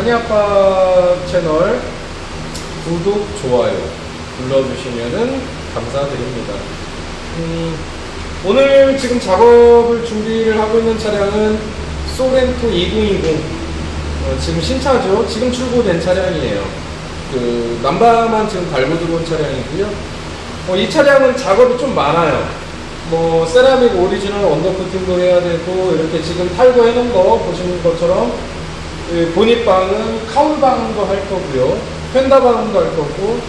한이아빠 채널 구독, 좋아요 눌러주시면은 감사드립니다. 오늘 지금 작업을 준비를 하고 있는 차량은 소렌토 2020 지금 신차죠. 지금 출고된 차량이에요. 그 남바만 지금 달고 들어온 차량이고요. 이 차량은 작업이 좀 많아요. 뭐 세라믹 오리지널 언더코팅도 해야 되고, 이렇게 지금 탈거해 놓은 거 보시는 것처럼 보닛 방음, 카울 방음도 할 거고요, 펜더 방음도 할 거고,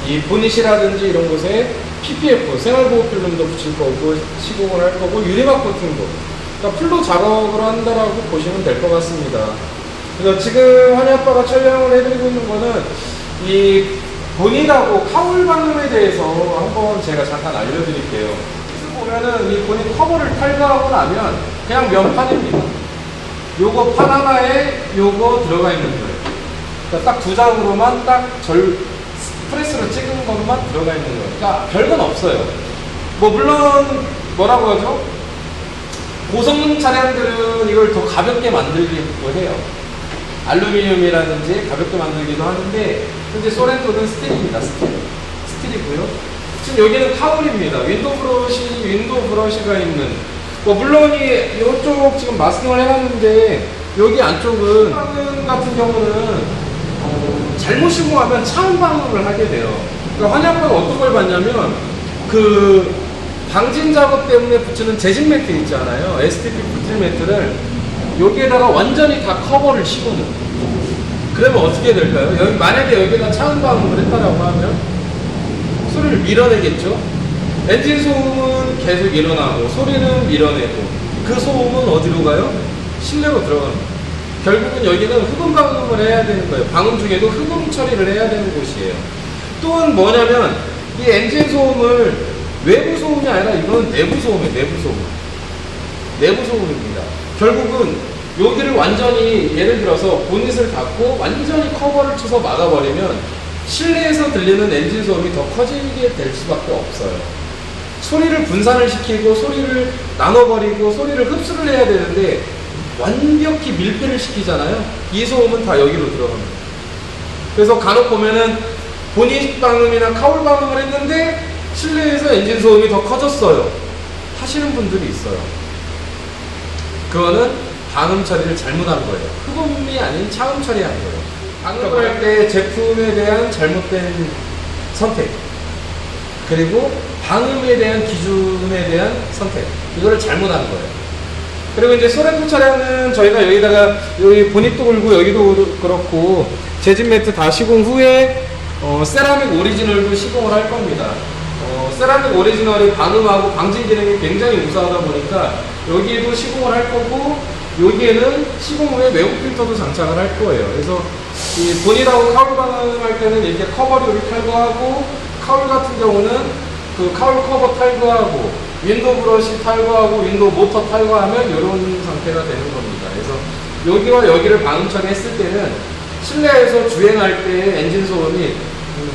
이 보닛이라든지 이런 곳에 PPF 생활보호 필름도 붙일 거고, 시공을 할 거고, 유리막 코팅도, 그러니까 풀로 작업을 한다라고 보시면 될 것 같습니다. 그래서 지금 한이아빠가 촬영을 해드리고 있는 거는 이 보닛하고 카울 방음에 대해서 한번 제가 잠깐 알려드릴게요. 보면은 이 보닛 커버를 탈거하고 나면 그냥 면판입니다. 요거 판 하나에 요거 들어가 있는 거예요. 그러니까 딱 두 장으로만 프레스로 찍은 것만 들어가 있는 거예요. 그러니까 별건 없어요. 뭐 물론 뭐라고 하죠? 고성능 차량들은 이걸 더 가볍게 만들기도 해요. 알루미늄이라든지 가볍게 만들기도 하는데, 현재 소렌토는 스틸입니다. 스틸이고요. 지금 여기는 카울입니다. 윈도우 브러쉬가 있는, 뭐 물론 이쪽 지금 마스킹을 해놨는데, 여기 안쪽은 방음 같은 경우는 잘못 시공하면 차음 방음을 하게 돼요. 그러니까 한이아빠가 어떤 걸 봤냐면, 그 방진 작업 때문에 붙이는 재질 매트 있잖아요. STP 붙일 매트를 여기에다가 완전히 다 커버를 씌우는. 그러면 어떻게 될까요? 만약에 여기다 차음 방음을 했다라고 하면 소리를 밀어내겠죠? 엔진 소음은 계속 일어나고, 소리는 밀어내고, 그 소음은 어디로 가요? 실내로 들어갑니다. 결국은 여기는 흡음 방음을 해야 되는 거예요. 방음 중에도 흡음 처리를 해야 되는 곳이에요. 또한 뭐냐면, 이 엔진 소음을 외부 소음이 아니라 이거는 내부 소음이에요. 내부 소음입니다. 결국은 여기를 완전히, 예를 들어서 보닛을 닫고 완전히 커버를 쳐서 막아버리면 실내에서 들리는 엔진 소음이 더 커지게 될 수밖에 없어요. 소리를 분산을 시키고 소리를 나눠버리고 소리를 흡수를 해야 되는데 완벽히 밀폐를 시키잖아요. 이 소음은 다 여기로 들어갑니다. 그래서 간혹 보면은 보닛 방음이나 카울 방음을 했는데 실내에서 엔진 소음이 더 커졌어요 하시는 분들이 있어요. 그거는 방음 처리를 잘못한 거예요. 흡음이 아닌 차음 처리한 거예요. 방음을 할 때 제품에 대한 잘못된 선택, 그리고 방음에 대한 기준에 대한 선택, 이거를 잘못한 거예요. 그리고 이제 소렌토 차량은 저희가 여기다가 여기 보닛도 걸고 여기도 그렇고 재질 매트 다 시공 후에 세라믹 오리지널도 시공을 할 겁니다. 세라믹 오리지널이 방음하고 방진 기능이 굉장히 우수하다 보니까 여기에도 시공을 할 거고, 여기에는 시공 후에 외부 필터도 장착을 할 거예요. 그래서 이 보닛하고 카울 방음할 때는 이렇게 커버류를 탈거하고, 카울 같은 경우는 그 카울 커버 탈거하고, 윈도우 브러쉬 탈거하고, 윈도우 모터 탈거하면 이런 상태가 되는 겁니다. 그래서 여기와 여기를 방음 처리했을 때는 실내에서 주행할 때 엔진 소음이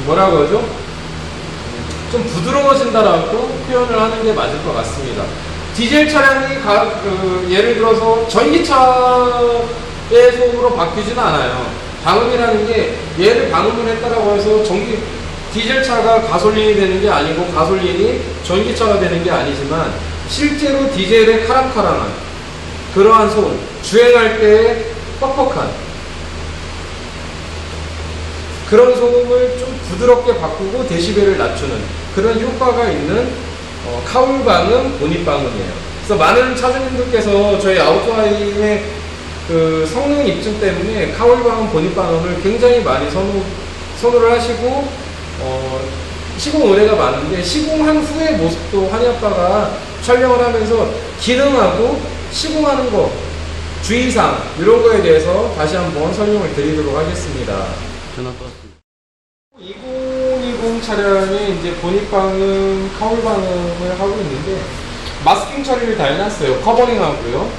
뭐라고 하죠? 좀 부드러워진다라고 표현을 하는 게 맞을 것 같습니다. 디젤 차량이 예를 들어서 전기차의 소음으로 바뀌지는 않아요. 방음이라는 게, 얘를 방음을 했다라고 해서 디젤차가 가솔린이 되는 게 아니고 가솔린이 전기차가 되는 게 아니지만, 실제로 디젤의 카랑카랑한 그러한 소음, 주행할 때의 뻑뻑한 그런 소음을 좀 부드럽게 바꾸고 데시벨을 낮추는 그런 효과가 있는 카울 방음, 보닛 방음이에요. 그래서 많은 차주님들께서 저희 아우토하이의 그 성능 입증 때문에 카울 방음, 보닛 방음을 굉장히 많이 선호를 하시고 시공 의뢰가 많은데, 시공한 후의 모습도 한이아빠가 촬영을 하면서 기능하고 시공하는 거, 주의사항 이런 거에 대해서 다시 한번 설명을 드리도록 하겠습니다. 전화 떴습니다. 2020 차량이 이제 보닛 방음, 카울 방음을 하고 있는데, 마스킹 처리를 다 해놨어요. 커버링 하고요.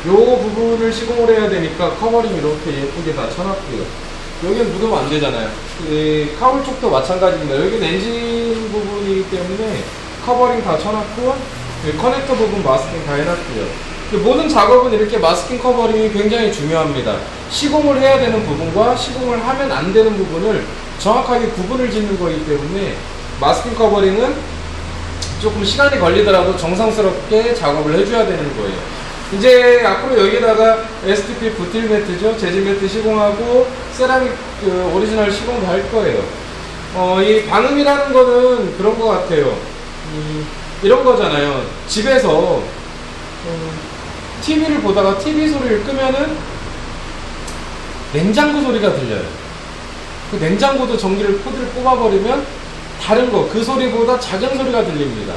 요 부분을 시공을 해야 되니까 커버링 이렇게 예쁘게 다 쳐놨고요. 여기는 묻으면 안 되잖아요. 카울 쪽도 마찬가지입니다. 여기는 엔진 부분이기 때문에 커버링 다 쳐놨고, 커넥터 부분 마스킹 다 해놨고요. 모든 작업은 이렇게 마스킹 커버링이 굉장히 중요합니다. 시공을 해야 되는 부분과 시공을 하면 안 되는 부분을 정확하게 구분을 짓는 거기 때문에 마스킹 커버링은 조금 시간이 걸리더라도 정성스럽게 작업을 해줘야 되는 거예요. 이제 앞으로 여기다가 STP 부틸 매트죠. 재질 매트 시공하고 세라믹 오리지널 시공도 할 거예요. 이 방음이라는 거는 그런 거 같아요. 이런 거잖아요. 집에서 TV를 보다가 TV 소리를 끄면은 냉장고 소리가 들려요. 그 냉장고도 전기를 코드를 뽑아버리면 다른 거, 그 소리보다 작은 소리가 들립니다.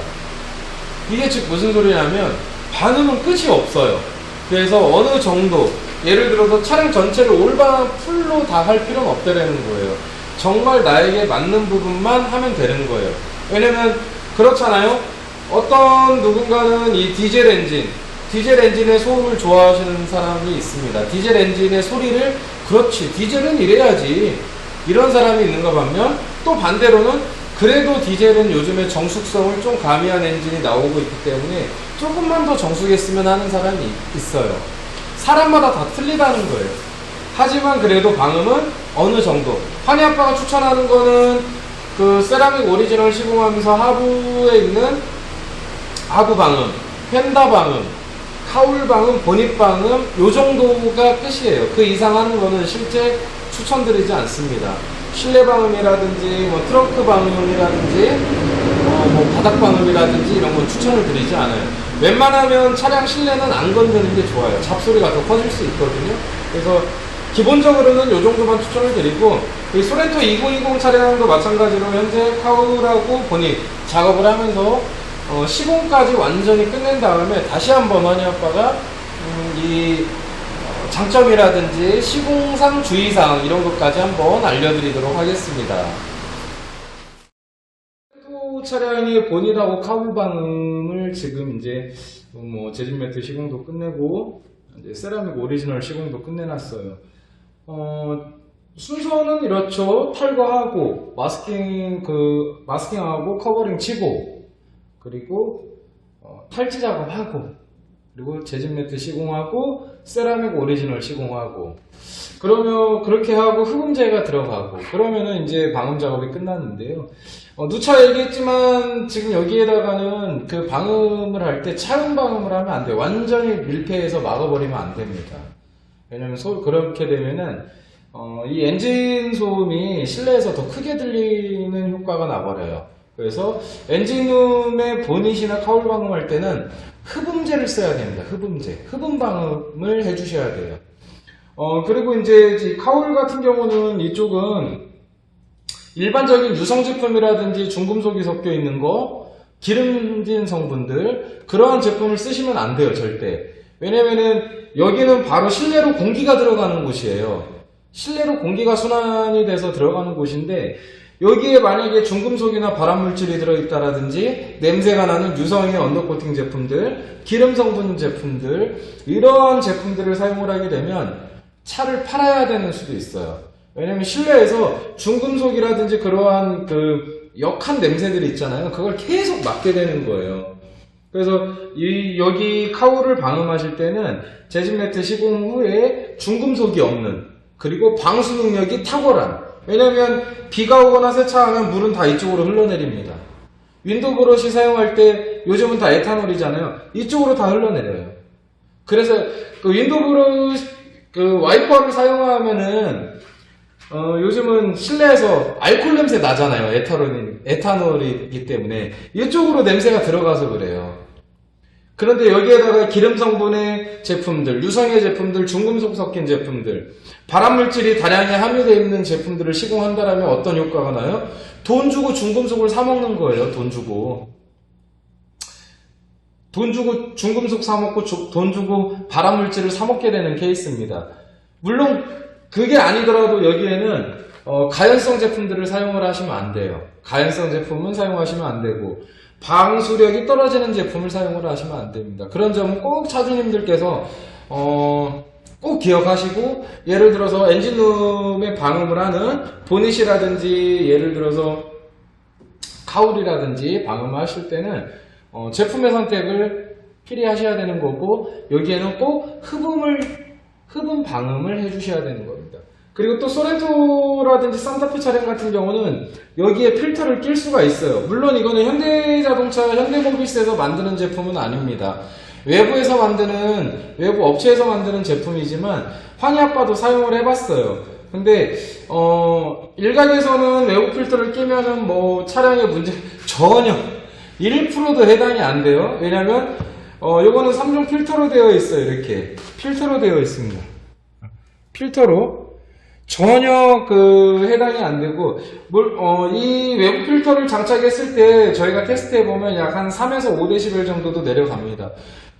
이게 즉 무슨 소리냐면 방음은 끝이 없어요. 그래서 어느 정도, 예를 들어서 차량 전체를 올바른 풀로 다 할 필요는 없다라는 거예요. 정말 나에게 맞는 부분만 하면 되는 거예요. 왜냐면 그렇잖아요. 어떤 누군가는 이 디젤 엔진의 소음을 좋아하시는 사람이 있습니다. 디젤 엔진의 소리를, 그렇지, 디젤은 이래야지, 이런 사람이 있는가 반면, 또 반대로는 그래도 디젤은 요즘에 정숙성을 좀 가미한 엔진이 나오고 있기 때문에 조금만 더 정숙했으면 하는 사람이 있어요. 사람마다 다 틀리다는 거예요. 하지만 그래도 방음은 어느 정도. 환희 아빠가 추천하는 거는 그 세라믹 오리지널 시공하면서 하부에 있는 하부 방음, 펜다 방음, 카울 방음, 보닛 방음, 요 정도가 끝이에요. 그 이상 하는 거는 실제 추천드리지 않습니다. 실내 방음이라든지 뭐 트렁크 방음이라든지 뭐 바닥 방음이라든지 이런 건 추천을 드리지 않아요. 웬만하면 차량 실내는 안 건드는 게 좋아요. 잡소리가 더 커질 수 있거든요. 그래서 기본적으로는 이 정도만 추천을 드리고, 이 소렌토 2020 차량도 마찬가지로 현재 카울하고 보닛 작업을 하면서 시공까지 완전히 끝낸 다음에 다시 한번 환희 아빠가 이 장점이라든지 시공상 주의사항 이런 것까지 한번 알려드리도록 하겠습니다. 또 차량의 보닛하고 카울 방음을 지금 이제 뭐 재질 매트 시공도 끝내고 이제 세라믹 오리지널 시공도 끝내놨어요. 순서는 이렇죠. 탈거하고 마스킹하고 커버링 치고, 그리고 탈지 작업하고, 그리고 재질 매트 시공하고 세라믹 오리지널 시공하고, 그러면 그렇게 하고 흡음재가 들어가고, 그러면은 이제 방음 작업이 끝났는데요. 누차 얘기했지만 지금 여기에다가는 그 방음을 할 때 차음 방음을 하면 안 돼요. 완전히 밀폐해서 막아버리면 안 됩니다. 왜냐면 그렇게 되면은 이 엔진 소음이 실내에서 더 크게 들리는 효과가 나버려요. 그래서 엔진룸의 보닛이나 카울 방음할 때는 흡음재를 써야 됩니다. 흡음 방음을 해주셔야 돼요. 그리고 이제 이 카울 같은 경우는 이쪽은 일반적인 유성 제품이라든지 중금속이 섞여 있는 거, 기름진 성분들, 그러한 제품을 쓰시면 안 돼요, 절대. 왜냐면은 여기는 바로 실내로 공기가 들어가는 곳이에요. 실내로 공기가 순환이 돼서 들어가는 곳인데, 여기에 만약에 중금속이나 발암물질이 들어있다라든지 냄새가 나는 유성의 언더코팅 제품들, 기름 성분 제품들, 이러한 제품들을 사용을 하게 되면 차를 팔아야 되는 수도 있어요. 왜냐면 실내에서 중금속이라든지 그러한 그 역한 냄새들이 있잖아요. 그걸 계속 맡게 되는 거예요. 그래서 여기 카울을 방음하실 때는 재질 매트 시공 후에 중금속이 없는, 그리고 방수 능력이 탁월한, 왜냐면 비가 오거나 세차하면 물은 다 이쪽으로 흘러내립니다. 윈도우 브러쉬 사용할 때 요즘은 다 에탄올이잖아요. 이쪽으로 다 흘러내려요. 그래서 그 윈도우 브러쉬 그 와이퍼를 사용하면은 요즘은 실내에서 알코올 냄새 나잖아요. 에탄올이기 때문에 이쪽으로 냄새가 들어가서 그래요. 그런데 여기에다가 기름 성분의 제품들, 유성의 제품들, 중금속 섞인 제품들, 발암물질이 다량에 함유되어 있는 제품들을 시공한다라면 어떤 효과가 나요? 돈 주고 중금속을 사먹는 거예요. 돈 주고 중금속 사먹고 돈 주고 발암물질을 사먹게 되는 케이스입니다. 물론 그게 아니더라도 여기에는 가연성 제품들을 사용을 하시면 안 돼요. 가연성 제품은 사용하시면 안 되고, 방수력이 떨어지는 제품을 사용을 하시면 안 됩니다. 그런 점은 꼭 차주님들께서 꼭 기억하시고, 예를 들어서 엔진룸에 방음을 하는 보닛이라든지 예를 들어서 카울이라든지 방음을 하실 때는 제품의 선택을 필히 하셔야 되는 거고, 여기에는 꼭 흡음 방음을 해주셔야 되는 겁니다. 그리고 또 소렌토라든지 산타페 차량 같은 경우는 여기에 필터를 낄 수가 있어요. 물론 이거는 현대자동차, 현대모비스에서 만드는 제품은 아닙니다. 외부 업체에서 만드는 제품이지만 환희아빠도 사용을 해봤어요. 근데 일각에서는 외부 필터를 끼면은 뭐 차량의 문제 전혀 1%도 해당이 안 돼요. 왜냐면 요거는 3종 필터로 되어 있어요. 이렇게 필터로 되어 있습니다. 필터로 전혀 해당이 안 되고, 이 외부 필터를 장착했을 때 저희가 테스트해보면 약 한 3에서 5dB 정도도 내려갑니다.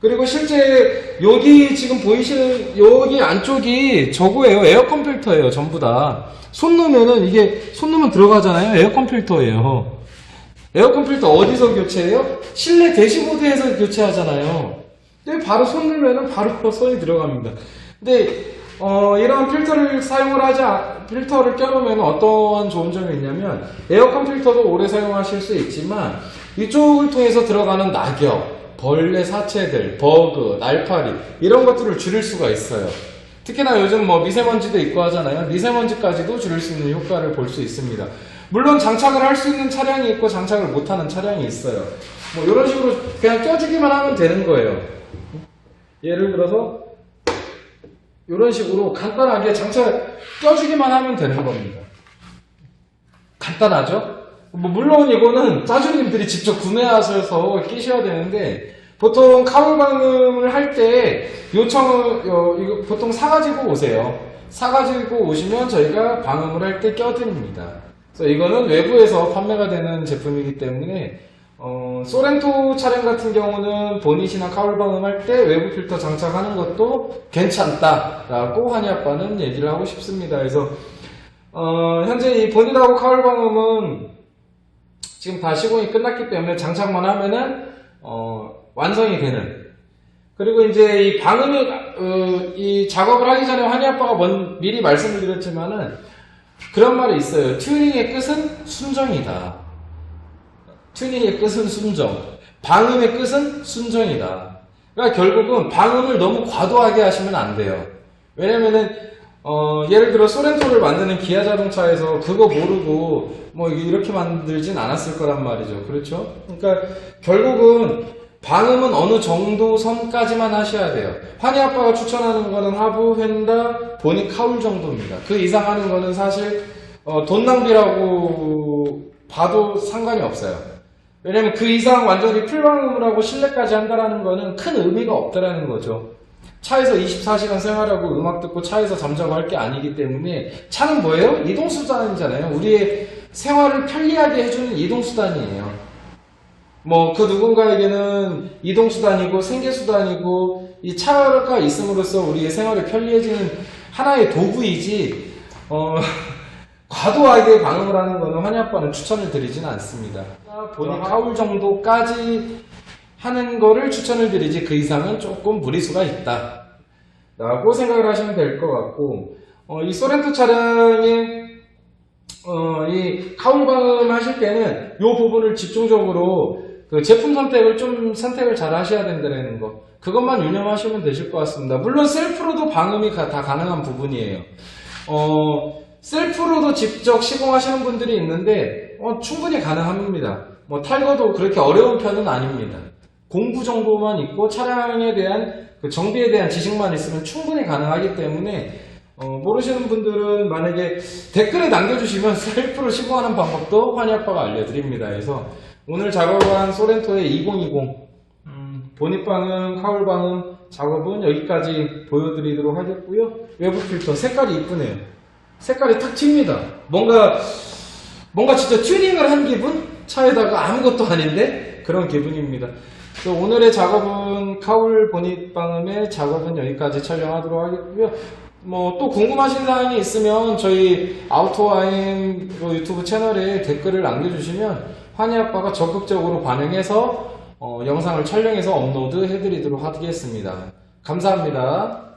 그리고 실제 여기 지금 보이시는 여기 안쪽이 저거예요. 에어컨 필터예요. 전부 다. 손 넣으면은 이게 손 넣으면 들어가잖아요. 에어컨 필터예요. 에어컨 필터 어디서 교체해요? 실내 대시보드에서 교체하잖아요. 근데 바로 손 넣으면은 바로 손이 들어갑니다. 근데 이런 필터를 필터를 껴놓으면 어떠한 좋은 점이 있냐면, 에어컨 필터도 오래 사용하실 수 있지만 이쪽을 통해서 들어가는 낙엽, 벌레 사체들, 버그, 날파리 이런 것들을 줄일 수가 있어요. 특히나 요즘 뭐 미세먼지도 있고 하잖아요. 미세먼지까지도 줄일 수 있는 효과를 볼 수 있습니다. 물론 장착을 할 수 있는 차량이 있고 장착을 못하는 차량이 있어요. 뭐 이런 식으로 그냥 껴주기만 하면 되는 거예요. 예를 들어서 이런 식으로 간단하게 장착 껴주기만 하면 되는 겁니다. 간단하죠? 뭐 물론 이거는 짜주님들이 직접 구매하셔서 끼셔야 되는데, 보통 카울 방음을 할 때 이거 보통 사가지고 오세요. 사가지고 오시면 저희가 방음을 할 때 껴드립니다. 그래서 이거는 외부에서 판매가 되는 제품이기 때문에 소렌토 차량 같은 경우는 보닛이나 카울 방음할 때 외부 필터 장착하는 것도 괜찮다라고 환희아빠는 얘기를 하고 싶습니다. 그래서 현재 이 보닛하고 카울 방음은 지금 다 시공이 끝났기 때문에 장착만 하면은 완성이 되는. 그리고 이제 이 이 작업을 하기 전에 환희아빠가 미리 말씀을 드렸지만은 그런 말이 있어요. 튜닝의 끝은 순정이다. 튜닝의 끝은 순정, 방음의 끝은 순정이다. 그러니까 결국은 방음을 너무 과도하게 하시면 안 돼요. 왜냐면은 예를 들어 소렌토를 만드는 기아 자동차에서 그거 모르고 뭐 이렇게 만들진 않았을 거란 말이죠. 그렇죠? 그러니까 결국은 방음은 어느 정도 선까지만 하셔야 돼요. 환희아빠가 추천하는 거는 하부, 휀다, 보닛, 카울 정도입니다. 그 이상 하는 거는 사실 돈 낭비라고 봐도 상관이 없어요. 왜냐면 그 이상 완전히 풀방음을 하고 실내까지 한다라는 거는 큰 의미가 없다라는 거죠. 차에서 24시간 생활하고 음악 듣고 차에서 잠자고 할 게 아니기 때문에, 차는 뭐예요? 이동수단이잖아요. 우리의 생활을 편리하게 해주는 이동수단이에요. 뭐 그 누군가에게는 이동수단이고 생계수단이고, 이 차가 있음으로써 우리의 생활이 편리해지는 하나의 도구이지 과도하게 방음을 하는 거는 환희아빠는 추천을 드리지는 않습니다. 보닛 카울 정도까지 하는 거를 추천을 드리지, 그 이상은 조금 무리수가 있다 라고 생각을 하시면 될 것 같고, 이 소렌토 차량의 이 카울 방음 하실 때는 이 부분을 집중적으로 그 제품 선택을 잘 하셔야 된다는 거, 그것만 유념하시면 되실 것 같습니다. 물론 셀프로도 방음이 다 가능한 부분이에요. 셀프로도 직접 시공하시는 분들이 있는데 충분히 가능합니다. 뭐 탈거도 그렇게 어려운 편은 아닙니다. 공부 정도만 있고 차량에 대한 그 정비에 대한 지식만 있으면 충분히 가능하기 때문에 모르시는 분들은 만약에 댓글에 남겨주시면 셀프로 시공하는 방법도 환희아빠가 알려드립니다. 그래서 오늘 작업한 소렌토의 2020 보닛 방음, 카울 방음 작업은 여기까지 보여드리도록 하겠고요. 외부 필터 색깔이 이쁘네요. 색깔이 탁 튑니다. 뭔가 진짜 튜닝을 한 기분? 차에다가 아무것도 아닌데 그런 기분입니다. 그래서 오늘의 작업은 카울 보닛 방음의 작업은 여기까지 촬영하도록 하겠고요. 뭐 또 궁금하신 사항이 있으면 저희 아우토와인 유튜브 채널에 댓글을 남겨주시면 환희아빠가 적극적으로 반영해서 영상을 촬영해서 업로드 해드리도록 하겠습니다. 감사합니다.